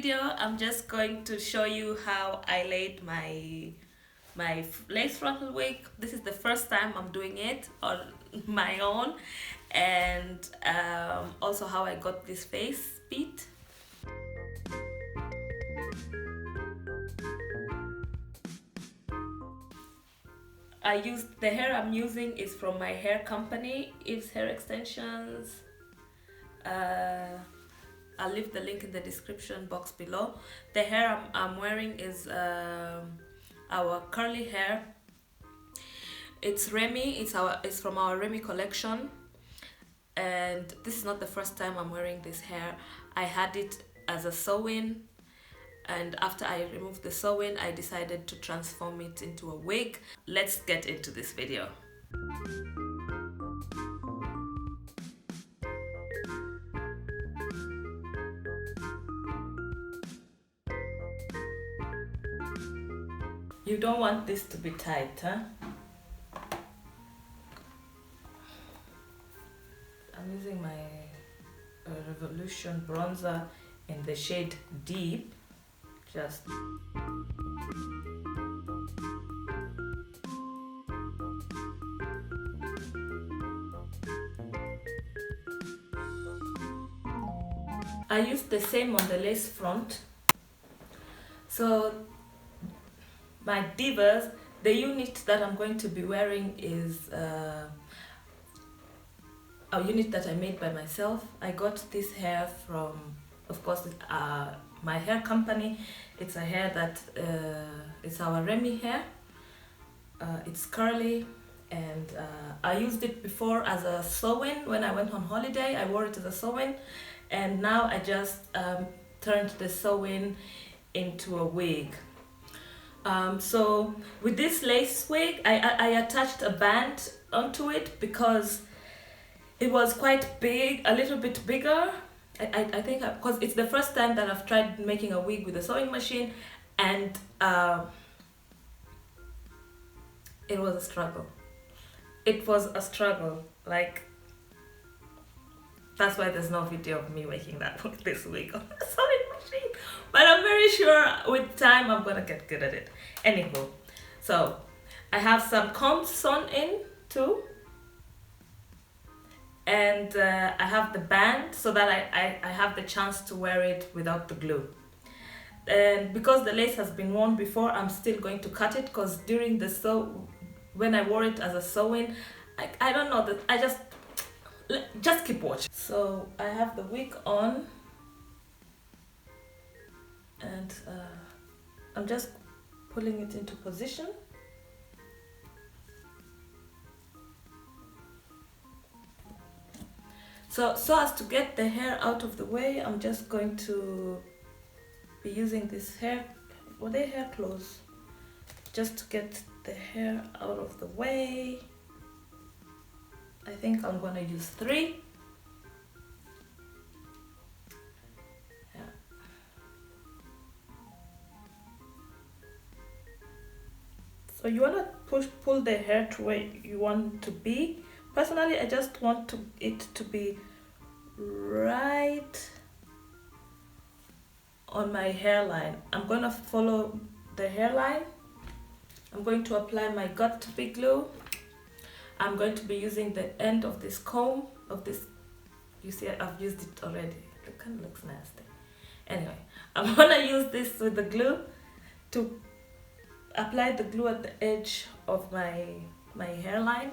video, I'm just going to show you how I laid my lace frontal wig. This is the first time I'm doing it on my own, and also how I got this face beat. The hair I'm using is from my hair company, Eve's Hair Extensions. I'll leave the link in the description box below. The hair I'm wearing is our curly hair. It's Remy. It's from our Remy collection, and this is not the first time I'm wearing this hair. I had it as a sew-in, and after I removed the sew-in, I decided to transform it into a wig. Let's get into this video. You don't want this to be tight, huh? I'm using my Revolution bronzer in the shade Deep. I used the same on the lace front. So my divas, the unit that I'm going to be wearing is a unit that I made by myself. I got this hair from, of course, my hair company. It's a hair that it's our Remy hair. It's curly, and I used it before as a sew-in when I went on holiday. I wore it as a sew-in, and now I just turned the sew-in into a wig. So with this lace wig, I attached a band onto it because it was quite big, a little bit bigger. I think because it's the first time that I've tried making a wig with a sewing machine, and it was a struggle. It was a struggle. Like, that's why there's no video of me making this wig on a sewing machine. But I'm very sure with time I'm gonna get good at it. Anywho, so I have some combs sewn in too. And I have the band so that I have the chance to wear it without the glue. And because the lace has been worn before, I'm still going to cut it, because during the when I wore it as a sew-in, I don't know, that I just keep watching. So I have the wig on, and I'm just pulling it into position. So as to get the hair out of the way, I'm just going to be using this hair clothes just to get the hair out of the way. I think I'm gonna use 3. Yeah. So you wanna pull the hair to where you want to be. Personally, I just want it to be right on my hairline. I'm going to follow the hairline. I'm going to apply my got2b glue. I'm going to be using the end of this comb, you see I've used it already. It kind of looks nasty. Anyway, I'm going to use this with the glue to apply the glue at the edge of my hairline.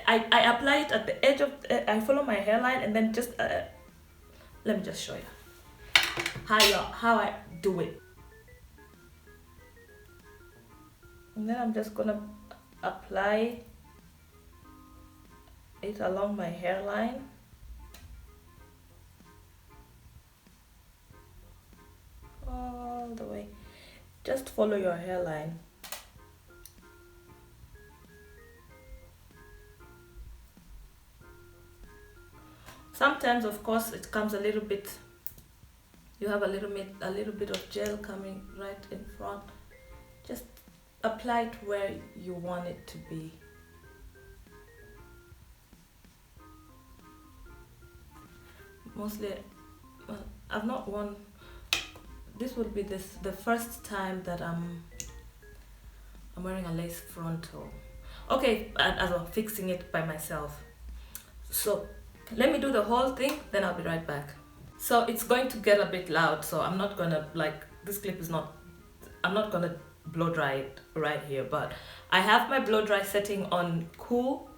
I apply it at the edge of, I follow my hairline, and then just, let me just show you how I do it. And then I'm just gonna apply it along my hairline. All the way. Just follow your hairline. Sometimes, of course, it comes a little bit, you have a little bit of gel coming right in front. Just apply it where you want it to be. Mostly, well, I've not worn this will be the first time that I'm wearing a lace frontal. Okay, and as I'm fixing it by myself. So let me do the whole thing, then I'll be right back. So it's going to get a bit loud, so I'm not gonna, like, this clip is not, I'm not gonna blow dry it right here, but I have my blow dry setting on cool.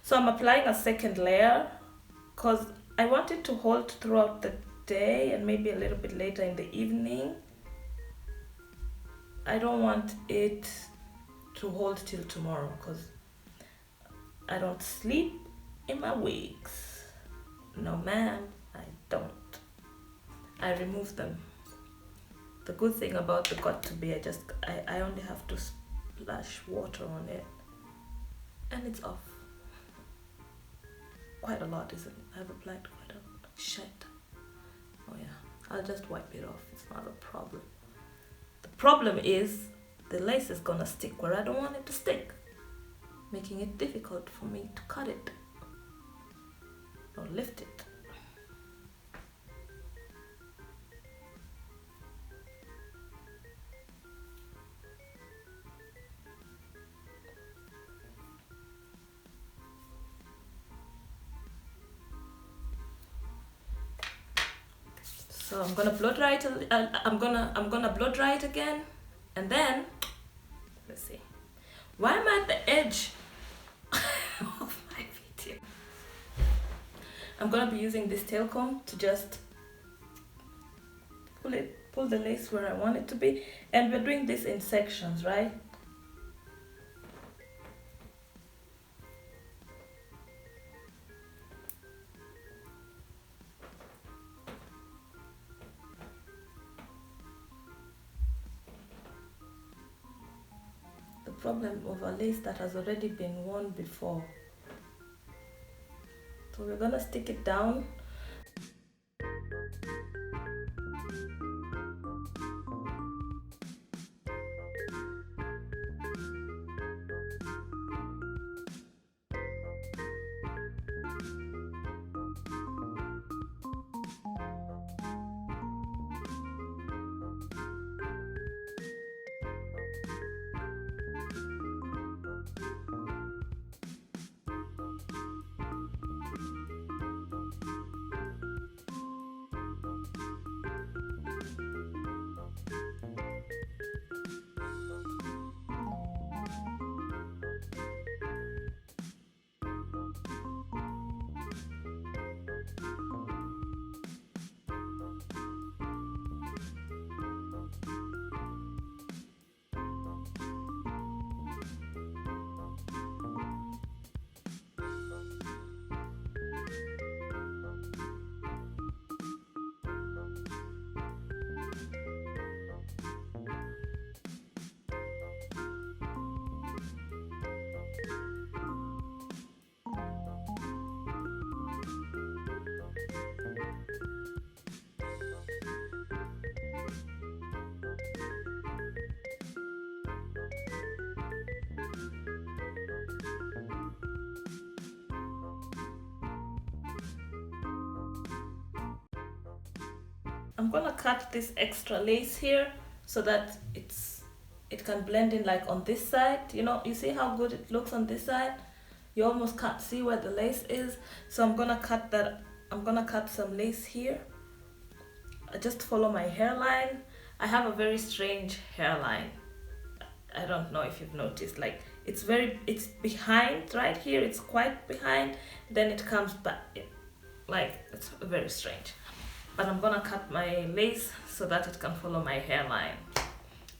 So I'm applying a second layer because I want it to hold throughout the day and maybe a little bit later in the evening. I don't want it to hold till tomorrow because I don't sleep in my wigs. No ma'am, I don't. I remove them. The good thing about the got to be, I only have to splash water on it and it's off. Quite a lot, isn't it? I've applied quite a lot. Shit. Oh yeah, I'll just wipe it off. It's not a problem. The problem is the lace is gonna stick where I don't want it to stick, making it difficult for me to cut it or lift it. So I'm gonna blow dry it. I'm gonna blow dry it again, and then let's see. Why am I at the edge of my video? I'm gonna be using this tail comb to just pull the lace where I want it to be, and we're doing this in sections, right? Problem of a lace that has already been worn before. So we're gonna stick it down. I'm gonna cut this extra lace here so that it can blend in, like on this side. You know, you see how good it looks on this side? You almost can't see where the lace is. So I'm gonna cut that. I'm gonna cut some lace here. I just follow my hairline. I have a very strange hairline. I don't know if you've noticed, like it's behind right here. It's quite behind, then it comes back. Like, it's very strange. But I'm gonna cut my lace so that it can follow my hairline.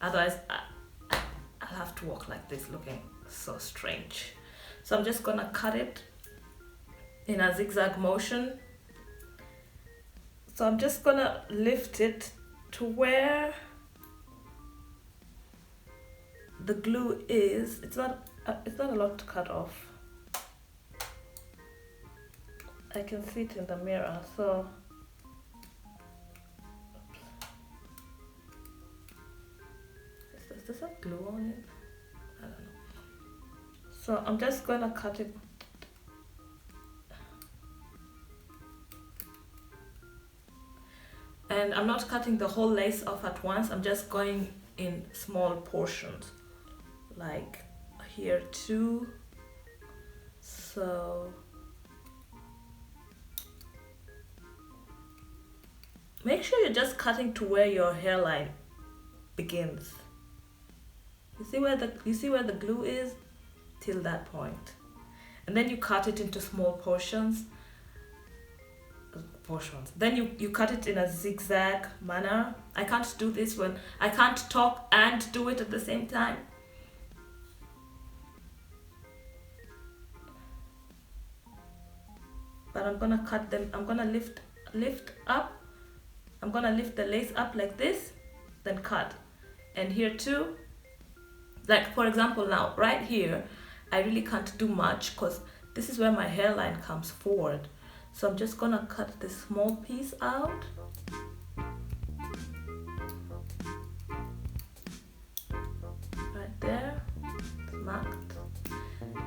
Otherwise, I'll have to walk like this looking so strange. So I'm just gonna cut it in a zigzag motion. So I'm just gonna lift it to where the glue is. It's not a lot to cut off. I can see it in the mirror, so Does this have glue on it? I don't know. So I'm just gonna cut it. And I'm not cutting the whole lace off at once. I'm just going in small portions. Like here too. So make sure you're just cutting to where your hairline begins. You see where the glue is? Till that point. And then you cut it into small portions. Then you cut it in a zigzag manner. I can't do this when I can't talk and do it at the same time. But I'm gonna cut them. I'm gonna lift up. I'm gonna lift the lace up like this, then cut. And here too, like for example now, right here, I really can't do much because this is where my hairline comes forward. So I'm just gonna cut this small piece out. Right there, it's marked.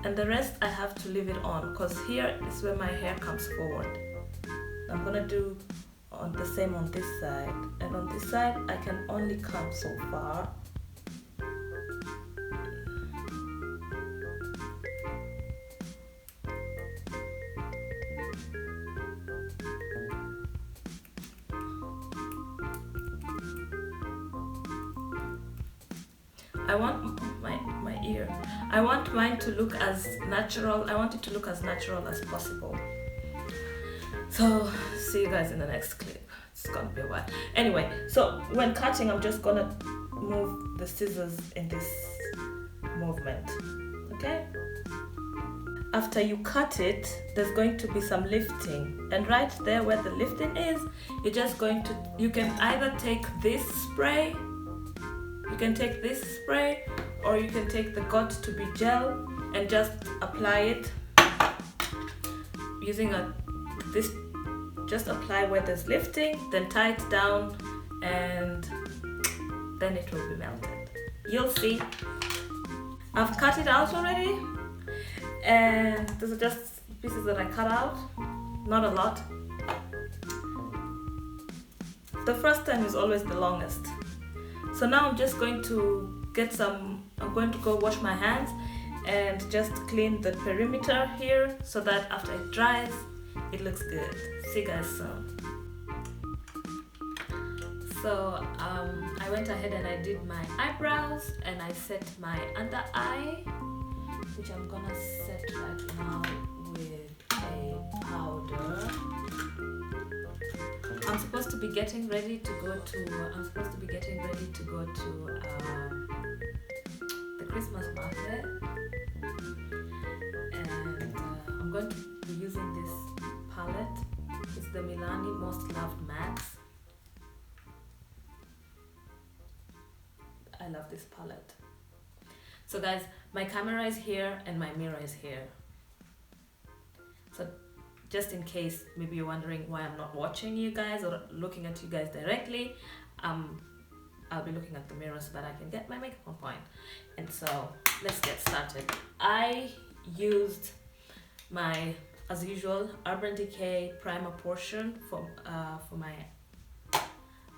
And the rest I have to leave it on because here is where my hair comes forward. I'm gonna do on the same on this side. And on this side, I can only come so far. I want my ear. I want mine to look as natural. I want it to look as natural as possible. So see you guys in the next clip. It's gonna be a while. Anyway, so when cutting, I'm just gonna move the scissors in this movement. Okay? After you cut it, there's going to be some lifting. And right there where the lifting is, you're just going to, you can either take this spray, or you can take the got to be gel and just apply it using this. Just apply where there's lifting, then tie it down, and then it will be melted. You'll see. I've cut it out already, and these are just pieces that I cut out, not a lot. The first time is always the longest. So now I'm just going to I'm going to go wash my hands and just clean the perimeter here so that after it dries, it looks good. See you guys soon. So I went ahead and I did my eyebrows and I set my under eye, which I'm gonna set right now with a powder. I'm supposed to be getting ready to go to the Christmas market, and I'm going to be using this palette. It's the Milani Most Loved Max. I love this palette. So guys, my camera is here and my mirror is here. So just in case maybe you're wondering why I'm not watching you guys or looking at you guys directly, I'll be looking at the mirror so that I can get my makeup on point. And so let's get started. I used my, as usual, Urban Decay primer portion for my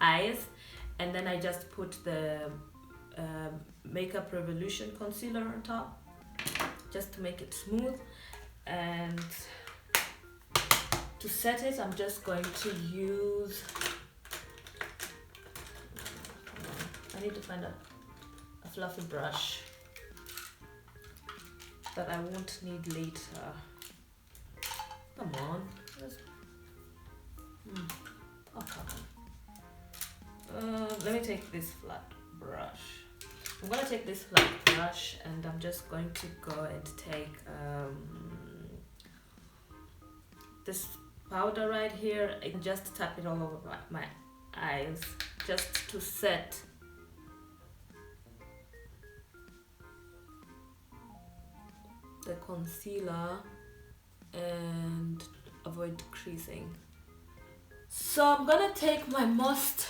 eyes, and then I just put the Makeup Revolution concealer on top just to make it smooth. And to set it, I'm just going to use, I need to find a fluffy brush that I won't need later. Come on. Oh, come on. Let me take this flat brush. I'm gonna take this flat brush and I'm just going to go and take this powder right here and just tap it all over my eyes just to set the concealer and avoid creasing. So I'm gonna take my most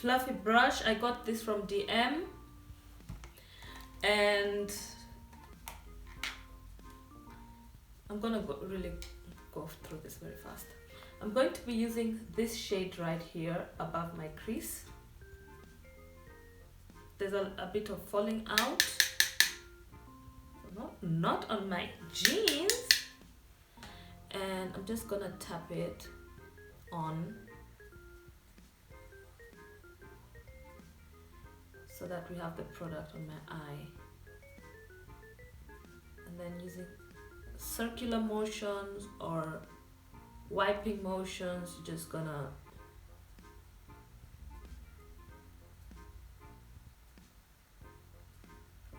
fluffy brush. I got this from DM, and I'm gonna really go through this very fast. I'm going to be using this shade right here above my crease. There's a bit of falling out, not on my jeans, and I'm just gonna tap it on so that we have the product on my eye, and then using circular motions or wiping motions, you're just gonna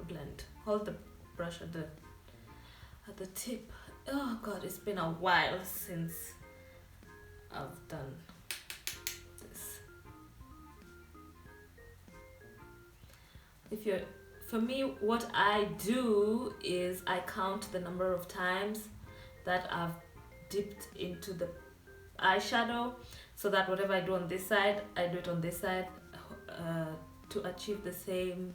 blend. Hold the brush at the tip. Oh god, it's been a while since I've done this. For me, what I do is I count the number of times that I've dipped into the eyeshadow, so that whatever I do on this side, I do it on this side to achieve the same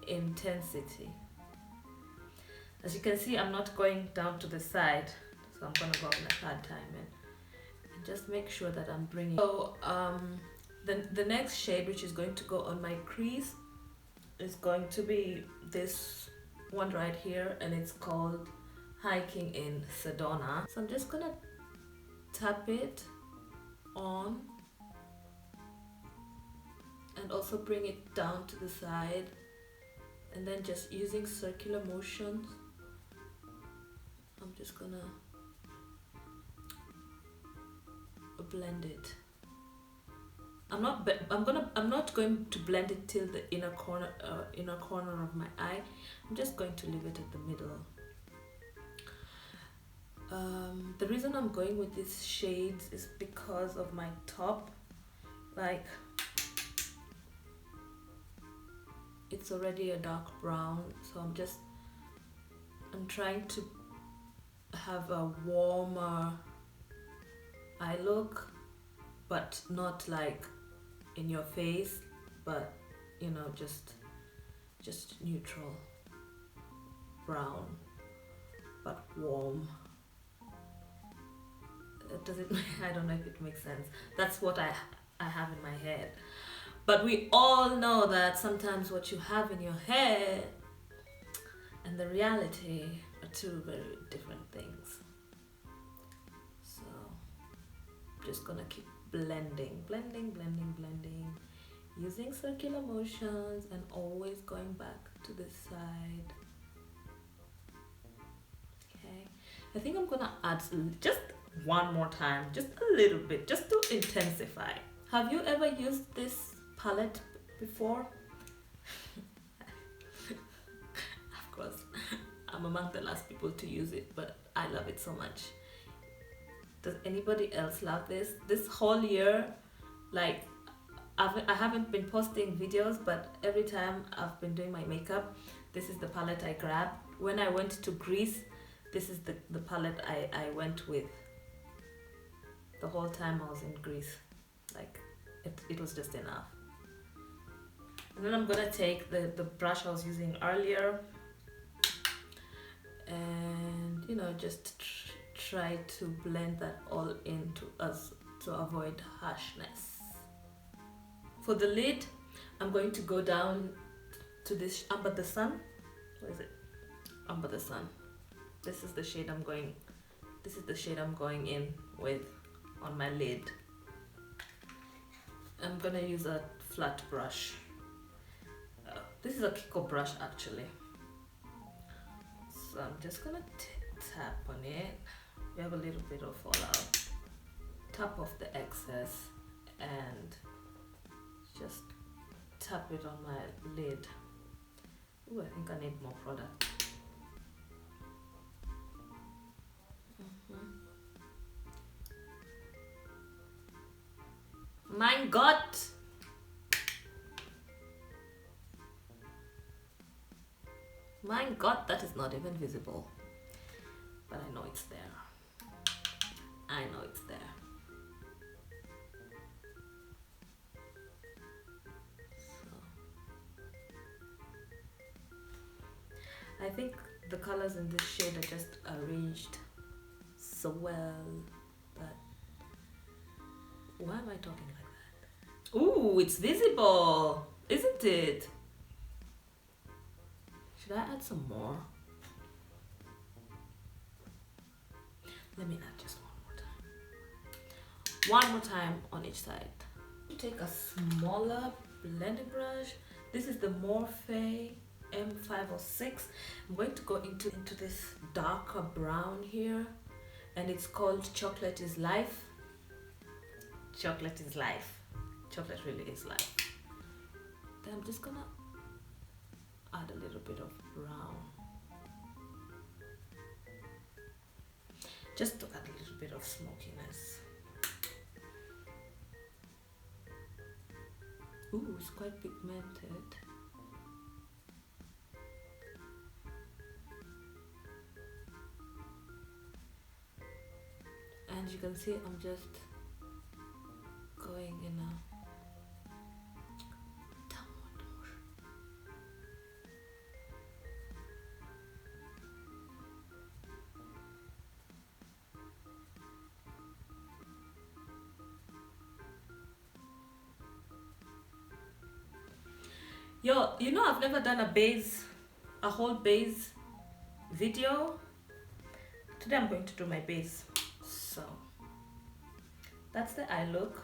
intensity. As you can see, I'm not going down to the side, so I'm gonna go on a third time and just make sure that I'm bringing. So the next shade, which is going to go on my crease, is going to be this one right here, and it's called Hiking in Sedona. So I'm just gonna tap it on and also bring it down to the side, and then just using circular motions, I'm just gonna blend it. I'm not going to blend it till the inner corner of my eye. I'm just going to leave it at the middle. The reason I'm going with these shades is because of my top. Like, it's already a dark brown, so I'm trying to have a warmer eye look, but not like in your face, but you know, just neutral brown, but warm. Does it? I don't know if it makes sense. That's what I have in my head. But we all know that sometimes what you have in your head and the reality are two very different things. So I'm just gonna keep blending, using circular motions and always going back to this side. Okay, I think I'm gonna add just one more time, just a little bit, just to intensify. Have you ever used this palette before? Of course, I'm among the last people to use it, but I love it so much. Does anybody else love this? This whole year, like, I haven't been posting videos, but every time I've been doing my makeup, this is the palette I grab. When I went to Greece, this is the palette I went with the whole time I was in Greece. Like, it was just enough. And then I'm gonna take the brush I was using earlier and, you know, just try to blend that all into us to avoid harshness. For the lid, I'm going to go down to this Amber the Sun. What is it? Amber the Sun. This is the shade I'm going in with on my lid. I'm gonna use a flat brush. This is a Kiko brush actually. So I'm just gonna tap on it. We have a little bit of fallout. Tap off the excess and just tap it on my lid. Ooh, I think I need more product. Mein Gott! Mein Gott, that is not even visible. But I know it's there. I know it's there. I think the colors in this shade are just arranged so well, but why am I talking like that? Ooh, it's visible, isn't it? Should I add some more? Let me add just one more time. One more time on each side. Take a smaller blending brush. This is the Morphe M506. I'm going to go into this darker brown here, and it's called Chocolate is Life. Chocolate is life. Chocolate really is life. Then I'm just gonna add a little bit of brown, just to add a little bit of smokiness. Ooh, it's quite pigmented. And you can see I'm just going in a downward motion. Yo, you know I've never done a whole base video. Today I'm going to do my base. So that's the eye look.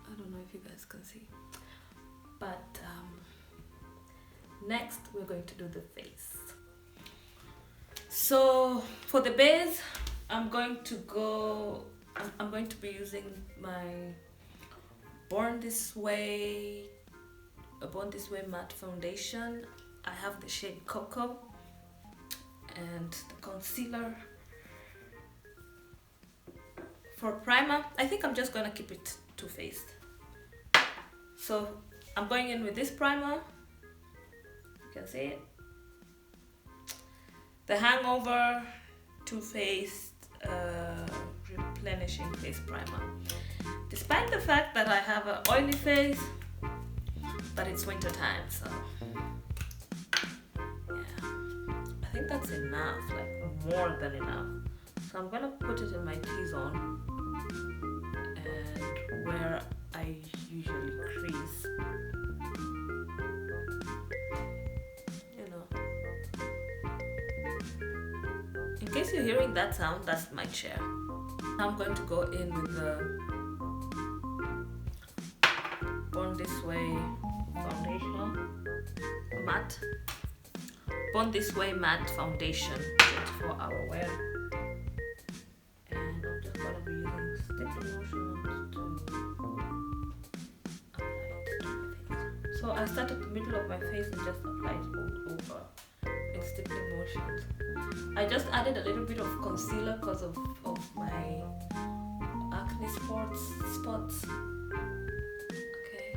I don't know if you guys can see, but next we're going to do the face. So for the base, I'm going to be using my Born This Way matte foundation. I have the shade Cocoa and the concealer. For primer, I think I'm just gonna keep it Too Faced. So I'm going in with this primer. You can see it. The Hangover Too Faced Replenishing Face Primer. Despite the fact that I have an oily face, but it's winter time, so yeah, I think that's enough, like more than enough. So I'm gonna put it in my T-zone and where I usually crease, you know. In case you're hearing that sound, that's my chair. Now I'm going to go in with the Born This Way foundation matte. Born This Way matte foundation, 24-hour wear. And I'm just gonna be using sticky motion to apply it to my face. So I start at the middle of my face and just apply it all over in stippling motions. I just added a little bit of concealer because of my acne spots. Okay,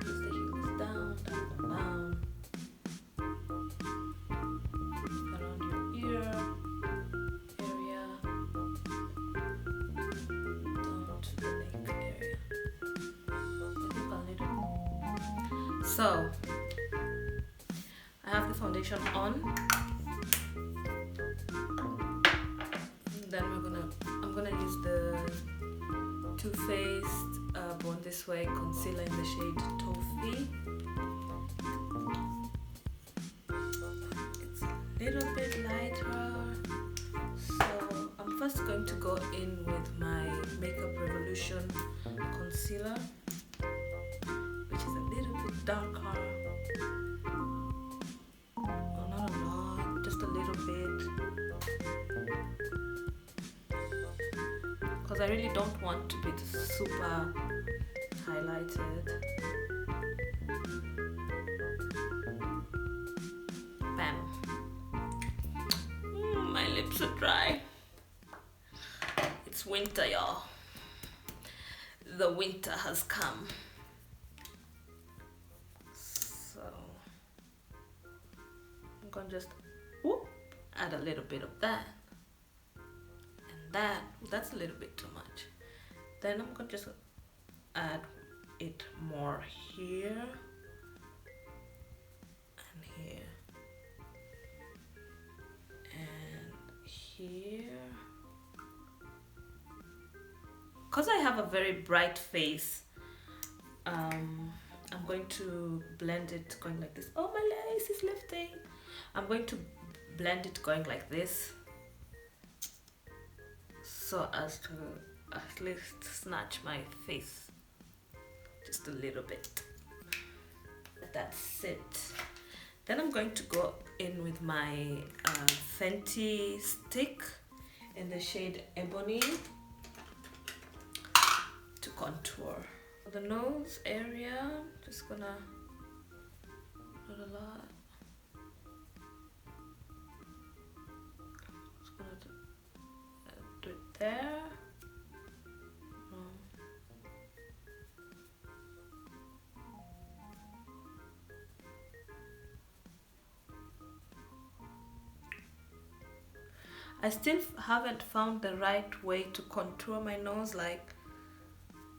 just taking this down, around your ear area, down to the neck area. I think a little. So I have the foundation on. Then I'm gonna use the Too Faced Born This Way concealer in the shade Toffee. It's a little bit lighter, so I'm first going to go in with my Makeup Revolution concealer, which is a little bit darker. Oh, not a lot, just a little bit. Because I really don't want to be super highlighted. Bam. My lips are dry. It's winter, y'all. The winter has come. So I'm gonna just add a little bit of that. That's a little bit too much. Then I'm gonna just add it more here and here and here. Because I have a very bright face, I'm going to blend it going like this. Oh, my lace is lifting. I'm going to blend it going like this, so as to at least snatch my face just a little bit. That's it. Then I'm going to go in with my Fenty stick in the shade Ebony to contour. For the nose area, just gonna, not a lot. Just gonna do it there. I still haven't found the right way to contour my nose. Like,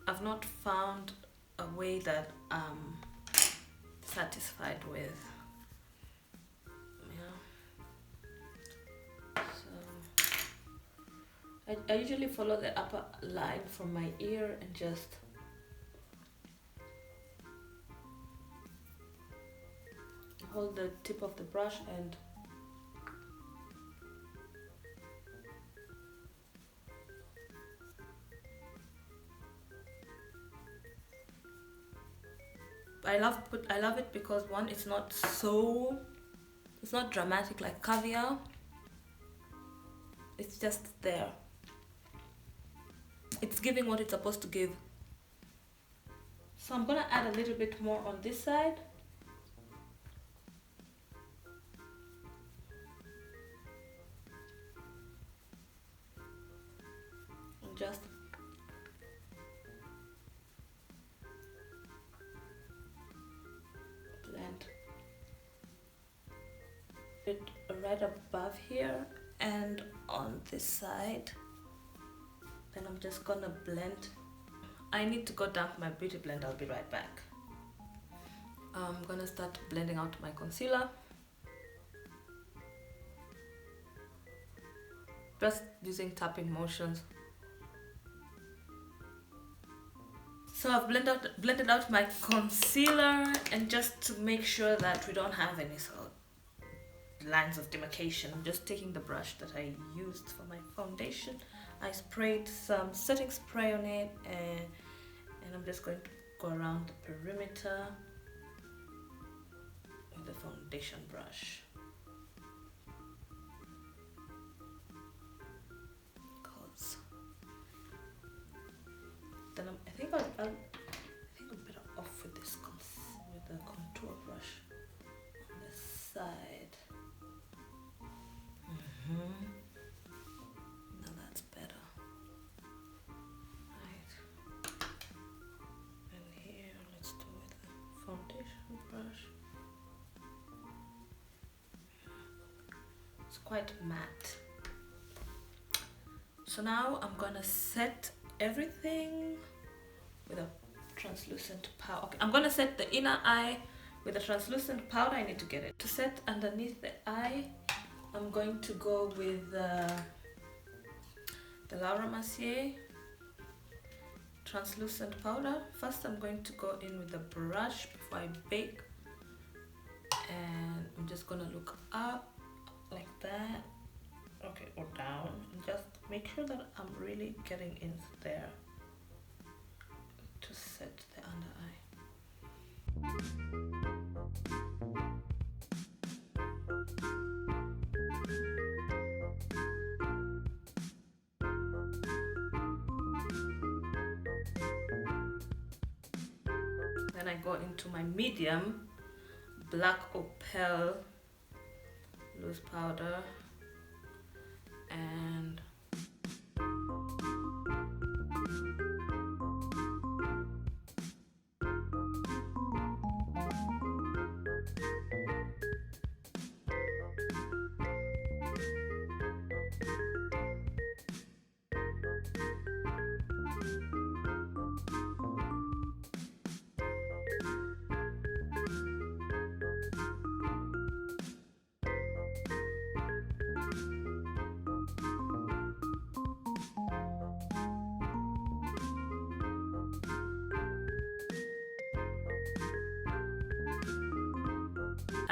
I've not found a way that I'm satisfied with. Yeah. So I usually follow the upper line from my ear and just hold the tip of the brush and I love it because one, it's not dramatic like caviar. It's just there. It's giving what it's supposed to give. So I'm gonna add a little bit more on this side. And just it right above here and on this side. Then I'm just gonna blend. I need to go dump my beauty blend. I'll be right back. I'm gonna start blending out my concealer, just using tapping motions. So I've blended out my concealer, and just to make sure that we don't have any sort of lines of demarcation, I'm just taking the brush that I used for my foundation. I sprayed some setting spray on it, and I'm just going to go around the perimeter with the foundation brush. Then I think I'm better off with this with the contour brush on the side. Now that's better. Right. And here, let's do with the foundation brush. It's quite matte. So now I'm gonna set everything with a translucent powder. Okay, I'm gonna set the inner eye with a translucent powder. I need to get it. To set underneath the eye, I'm going to go with the Laura Mercier translucent powder. First, I'm going to go in with the brush before I bake, and I'm just gonna look up like that. Okay, or down, and just make sure that I'm really getting in there to set the under eye. Then I go into my medium black opal loose powder, and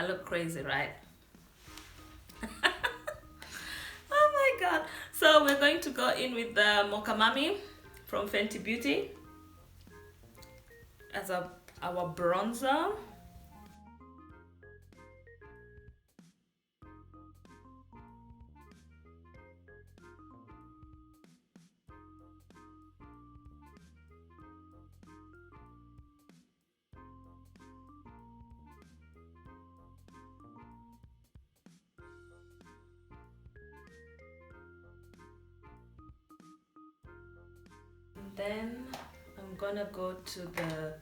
I look crazy, right? Oh my god. So we're going to go in with the Mocha Mami from Fenty Beauty as our bronzer. Then I'm gonna go to the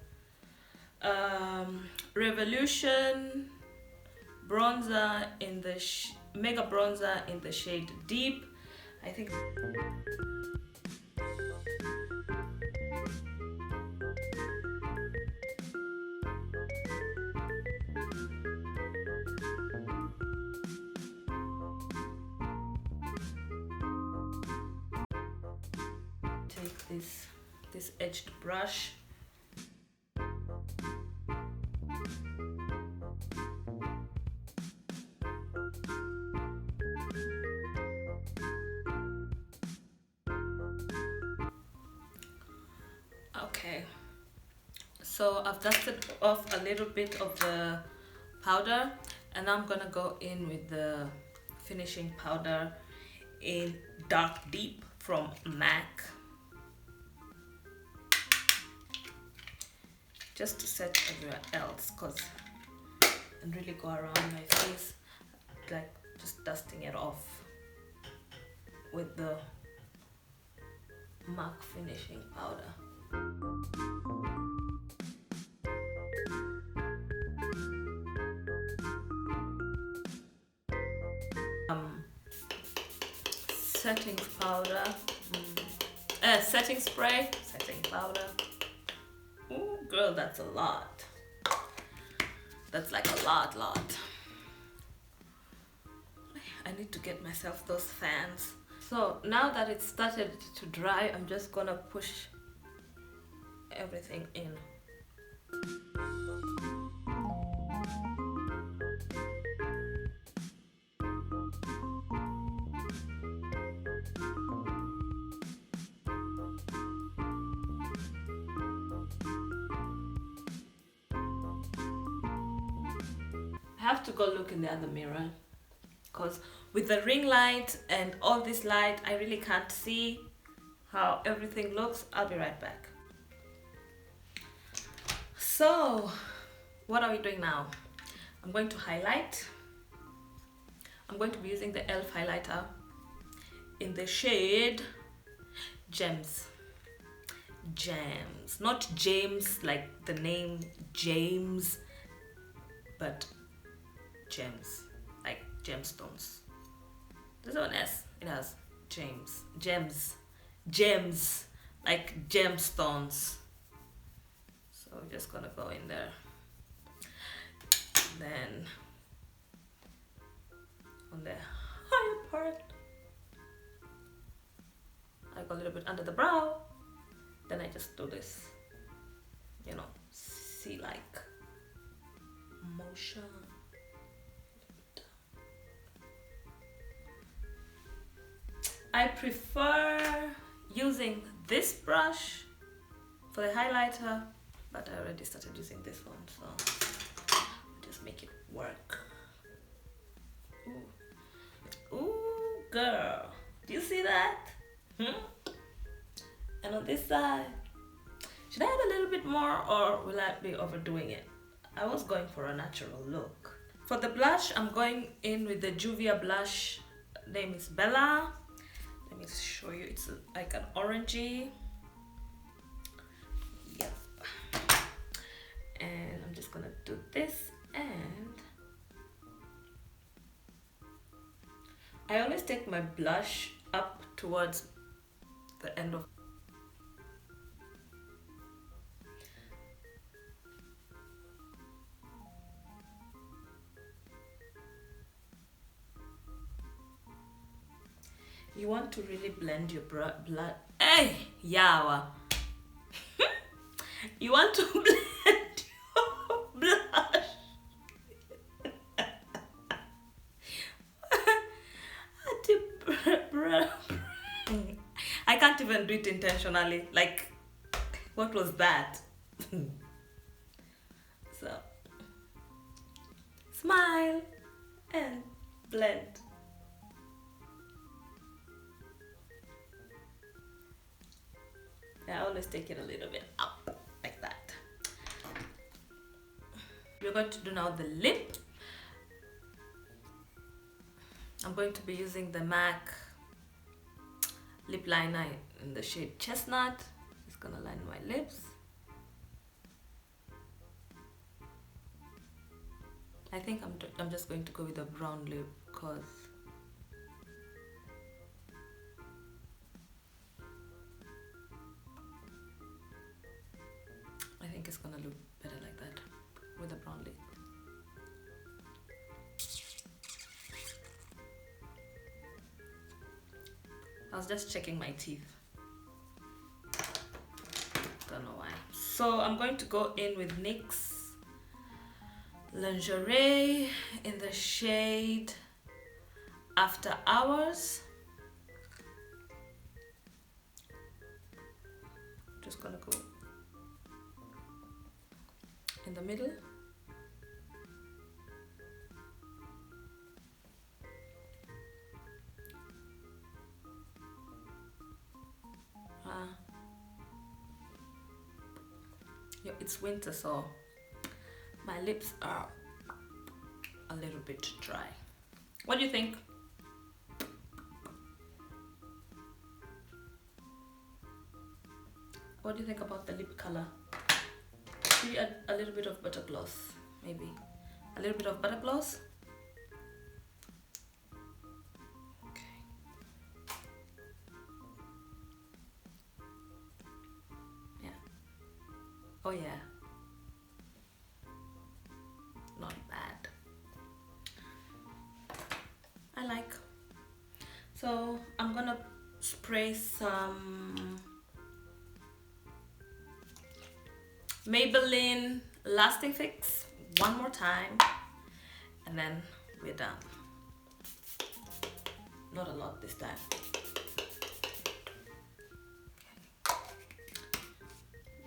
Revolution bronzer in the mega bronzer in the shade Deep. I think take this edged brush. Okay, so I've dusted off a little bit of the powder, and I'm gonna go in with the finishing powder in Dark Deep from MAC, just to set everywhere else, and really go around my face, like just dusting it off with the MAC finishing powder. Setting powder, setting spray, setting powder. Ooh, girl, that's a lot. That's like a lot. I need to get myself those fans. So now that it's started to dry, I'm just gonna push everything in. I have to go look in the other mirror, because with the ring light and all this light, I really can't see how everything looks. I'll be right back. So what are we doing now? I'm going to highlight. I'm going to be using the e.l.f. highlighter in the shade Gems. Not James like the name James, but gems, like gemstones. There's no S, it has gems like gemstones. So we're just gonna go in there. Then on the higher part, I go a little bit under the brow. Then I just do this, see like motion. I prefer using this brush for the highlighter, but I already started using this one, so I'll just make it work. Ooh, girl, do you see that? And on this side, should I add a little bit more, or will I be overdoing it? I was going for a natural look. For the blush, I'm going in with the Juvia blush. Name is Bella. Let me show you. It's like an orangey. Yep. And I'm just gonna do this, and I always take my blush up towards the end of. You want to really blend your blood. Hey, yawa. You want to blend your blush can't even do it intentionally. Like, what was that? So, smile and blend. I always take it a little bit up, like that. We're going to do now the lip. I'm going to be using the MAC lip liner in the shade Chestnut. It's gonna line my lips. I think I'm just going to go with a brown lip because I think it's gonna look better like that with a brown lip. I was just checking my teeth. Don't know why. So I'm going to go in with NYX Lingerie in the shade After Hours. Just gonna go in the middle. Yeah, it's winter, so my lips are a little bit dry. What do you think? What do you think about the lip color? Maybe add a little bit of butter gloss, maybe. A little bit of butter gloss. Okay. Yeah. Oh yeah. Not bad. I like. So I'm gonna spray some Maybelline Lasting Fix one more time, and then we're done. Not a lot this time.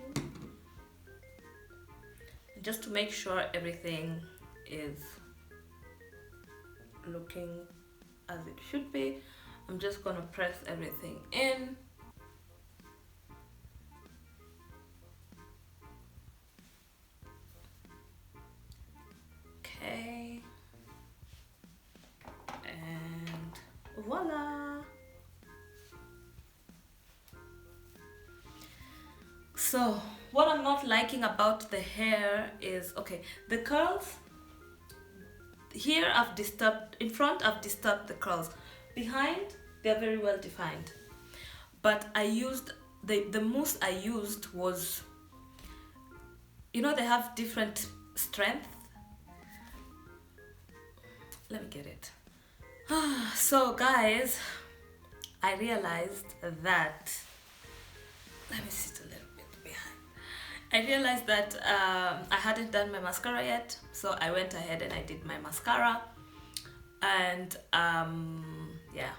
Okay. Just to make sure everything is looking as it should be, I'm just gonna press everything in. Okay, and voila. So what I'm not liking about the hair is, okay, the curls here I've disturbed. In front I've disturbed the curls. Behind they're very well defined, but I used the mousse I used was, you know, they have different strength. Let me get it. So guys, I realized that, let me sit a little bit behind. I realized that I hadn't done my mascara yet, so I went ahead and I did my mascara. And yeah,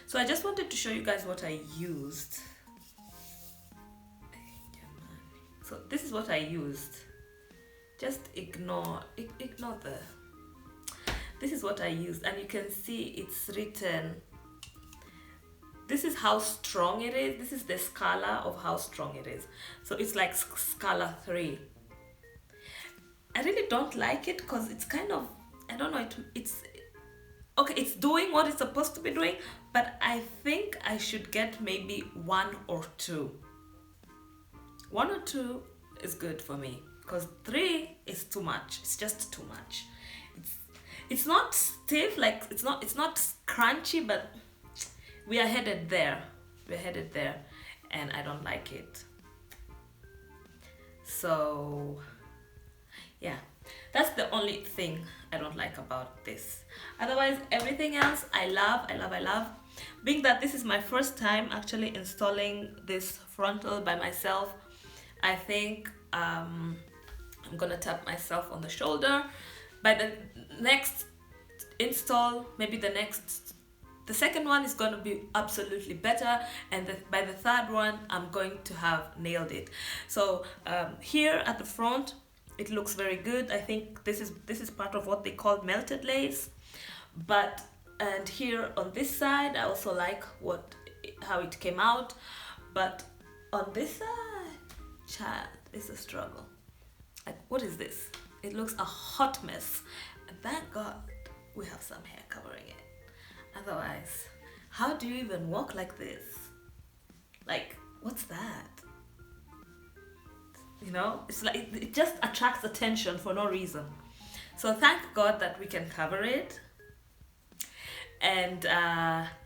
so I just wanted to show you guys what I used. So this is what I used. Just ignore the, this is what I used, and you can see it's written, this is how strong it is. This is the scala of how strong it is. So it's like scala 3. I really don't like it because it's kind of, I don't know, it's okay, it's doing what it's supposed to be doing, but I think I should get maybe 1 or 2. 1 or 2 is good for me, because 3 is too much. It's just too much. It's not stiff, like it's not crunchy, but we are headed there. We're headed there, and I don't like it. So yeah, that's the only thing I don't like about this. Otherwise, everything else I love. Being that this is my first time actually installing this frontal by myself, I think I'm gonna tap myself on the shoulder. By the next install, maybe the next the second one is going to be absolutely better, and by the third one I'm going to have nailed it. So here at the front it looks very good. I think this is part of what they call melted lace, and here on this side I also like how it came out, but on this side, child, it's a struggle. Like, what is this? It looks a hot mess, and thank God we have some hair covering it. Otherwise, how do you even walk like this? Like, what's that? You know, it's like it just attracts attention for no reason. So thank God that we can cover it. And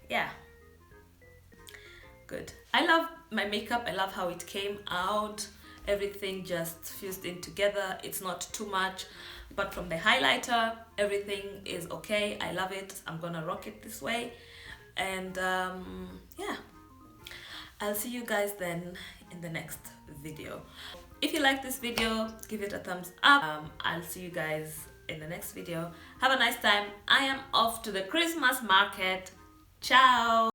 yeah, good. I love my makeup. I love how it came out. Everything just fused in together. It's not too much, but from the highlighter everything is okay. I love it. I'm gonna rock it this way. And yeah, I'll see you guys then in the next video. If you like this video, give it a thumbs up. I'll see you guys in the next video. Have a nice time. I am off to the Christmas market. Ciao.